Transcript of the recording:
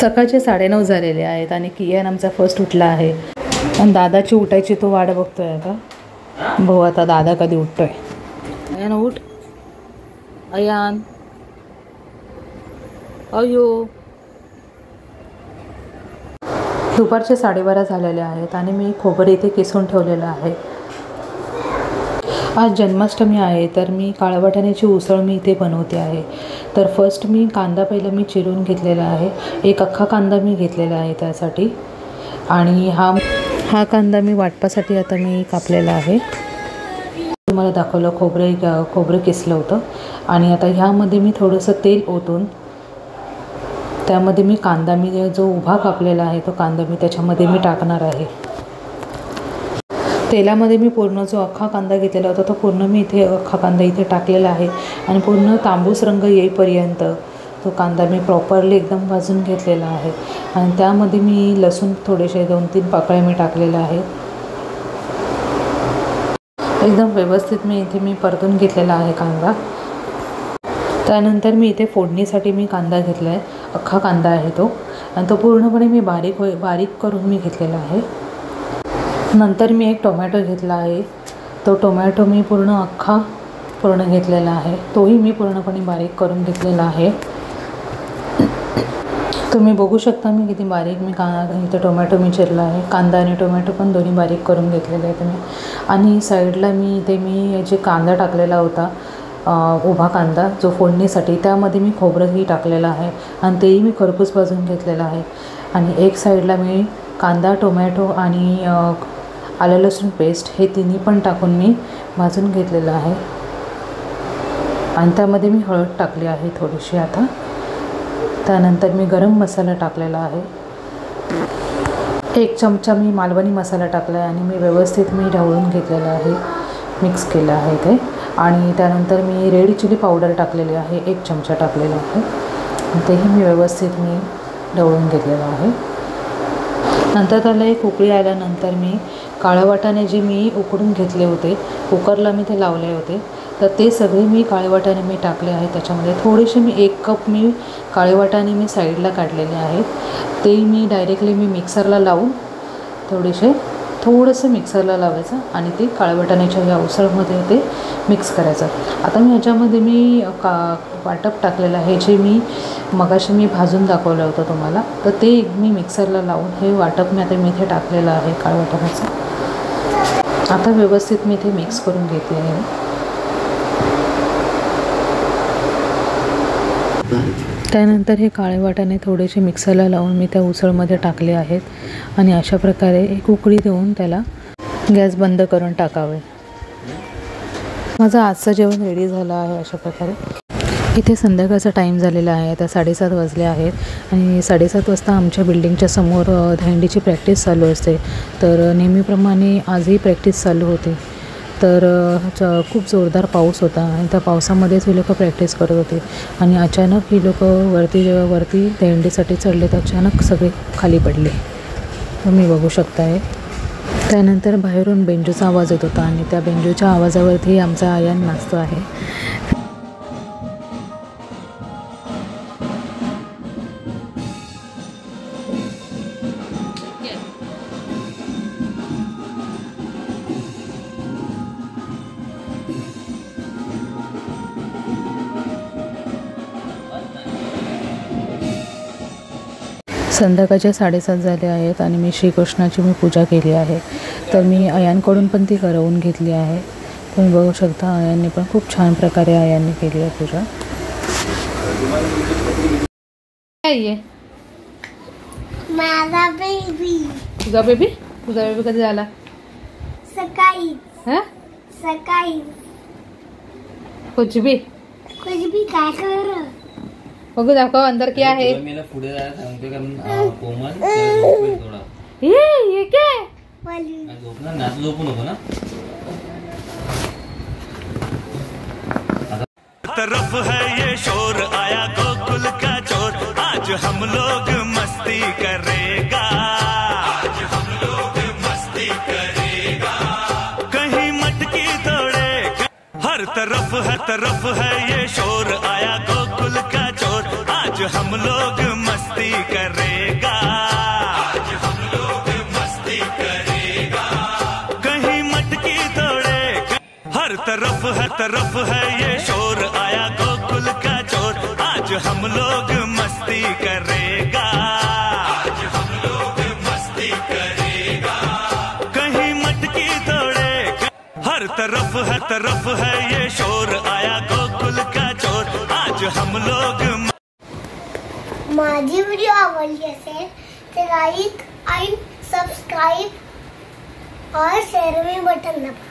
सकाळचे 9:30 झालेले आहेत आणि कियान आमचा फर्स्ट उठला आहे आणि दादाची उठायची तो वाट बघतोय का भाऊ. आता दादा कधी उठतोय. अयान उठ. अयान अयो. दुपारचे 12:30 झालेले आहेत आणि मी खोबरं इथे किसून ठेवलेलं आहे. आज जन्माष्टमी आहे तर मी काळ्या वाटाण्याची उसळ मी इथे बनवते आहे. तर फर्स्ट मी कांदा पहिला मी चिरून घेतलेला आहे. एक अख्खा कांदा मी घेतलेला आहे त्यासाठी. आणि हा कांदा मी वाटपासाठी आता मी कापलेला आहे. तुम्हाला दाखवलं खोबरं किसलं होतं. आणि आता ह्यामध्ये मी थोडंसं तेल ओतून त्यामध्ये मी कांदा जो उभा कापलेला आहे तो कांदा मी त्याच्यामध्ये मी टाकणार आहे. तेलामध्ये मी पूर्ण जो अख्खा कांदा घेतलेला होता तो पूर्ण मी इथे अख्खा कांदा इथे टाकलेला आहे. आणि पूर्ण तांबूस रंग येईपर्यंत तो कांदा मी प्रॉपरली एकदम भाजून घेतलेला आहे. आणि त्यामध्ये मी लसूण थोडेसे 2-3 पाकळ्या मी टाकलेल्या आहेत. एकदम व्यवस्थित मी परतून घेतलेला आहे कांदा. त्यानंतर मी इथे फोडणीसाठी मी कांदा घेतला आहे. अख्खा कांदा आहे तो. आणि तो पूर्णपणे मी बारीक करून मी घेतलेला आहे. नंतर मी एक टोमॅटो घेतला आहे. तो टोमॅटो मी पूर्ण घेतलेला आहे. तोही मी पूर्णपणे बारीक करून घेतलेला आहे. तुम्ही बघू शकता मी किती बारीक इथे टोमॅटो मी चिरला आहे. कांदा आणि टोमॅटो पण दोन्ही बारीक करून घेतलेले आहेत मी. आणि साईडला मी जे कांदा टाकलेला होता उभा कांदा जो फोडणीसाठी त्यामध्ये मी खोबरंही टाकलेलं आहे. आणि तेही मी खरपूस भाजून घेतलेलं आहे. आणि एक साईडला मी कांदा टोमॅटो आणि आलं लसूण पेस्ट हे तिन्ही पण टाकून मी भाजून घेतलेलं आहे. आणि त्यामध्ये मी हळद टाकली आहे थोडीशी आता. त्यानंतर मी गरम मसाला टाकलेला आहे. 1 चमचा मी मालवणी मसाला टाकला आहे. आणि मी व्यवस्थित ढवळून घेतलेलं आहे. मिक्स केलं आहे ते. आणि त्यानंतर मी रेड चिली पावडर टाकलेली आहे. 1 चमचा टाकलेला आहे. तेही मी व्यवस्थित ढवळून घेतलेलं आहे. नंतर त्याला एक उकळी आल्यानंतर मी काळे वाटाणे जे मी उकडून घेतले होते कुकरला मी ते लावले होते तर ते सगळे मी काळे वाटाणे मी टाकले आहेत त्याच्यामध्ये. थोडेसे 1 कप काळे वाटाणे मी साईडला काढलेले आहेत. ते मी डायरेक्टली मिक्सरला लावून थोडंसं मिक्सरला लावायचं आणि ते काळे वाटाण्याच्या या उसळमध्ये ते मिक्स करायचं. आता ह्याच्यामध्ये वाटप टाकलेलं आहे जे मगाशी भाजून दाखवलं होतं तुम्हाला. तर ते मी मिक्सरला लावून हे वाटप मी इथे टाकलेलं आहे काळ्या वाटाण्याचं. आता व्यवस्थित मी इथे मिक्स करून घेते आहे. त्यानंतर हे काळे वाटाणे थोडेसे मिक्सरला लावून मी त्या उसळमध्ये टाकले आहेत. आणि अशा प्रकारे एक उकळी देऊन त्याला गॅस बंद करून टाकावे. माझं आजचं जेवण रेडी झालं आहे अशा प्रकारे. इथे संध्याकाळचा टाईम झालेला आहे. आता 7:30 वाजले आहेत. आणि 7:30 वाजता आमच्या बिल्डिंगच्या समोर दहीहंडीची प्रॅक्टिस चालू असते. तर नेहमीप्रमाणे आजही प्रॅक्टिस चालू होती. तर खूप जोरदार पाऊस होता आणि त्या पावसामध्येच ही लोकं प्रॅक्टिस करत होते. आणि अचानक ही लोकं वरती दहीहंडीसाठी चढले तर अचानक सगळे खाली पडले. तुम्ही बघू शकताय. त्यानंतर बाहेरून बेंजूचा आवाज येत होता आणि त्या बेंजूच्या आवाजावरती आमचा आयान नाचतो आहे. संध्याकाळचे 7:30 झाले आहेत आणि मी श्रीकृष्णाची पूजा केली आहे. तर मी आयांकडून पण ती करवून घेतली आहे. तुम्ही बघू शकता आयांनी पण खूप छान प्रकारे आयांनी केली आहे पूजा. माझा बेबी. तुझा बेबी कधी झाला? सकाळी. कुछ भी काय कर. बघू दाखव अंदर क्या है. पुढे सांगते कारण कोमल थोडा ये काय झोपणार नाच झोपू नको ना. तरफ है ये शोर आया गोकुल का चोर आज हम लोग मस्ती करेगा. आज हम लोग मस्ती करेगा. कहीं मटकी तोड़े हर तरफ है ये शोर आया गोकुल का चोर आज हम लोग मस्ती करेगा. तरफ है ये शोर, आया गोकुल का चोर, आज हम लोग मस्ती करेगा, आज हम लोग मस्ती करेगा। कहीं मटकी दौड़े, हर तरफ है ये शोर, आया गोकुल का चोर, आज हम लोग। माझी व्हिडिओ आवडली असेल तर लाईक आणि सबस्क्राईब और शेअर में बटन दाबा।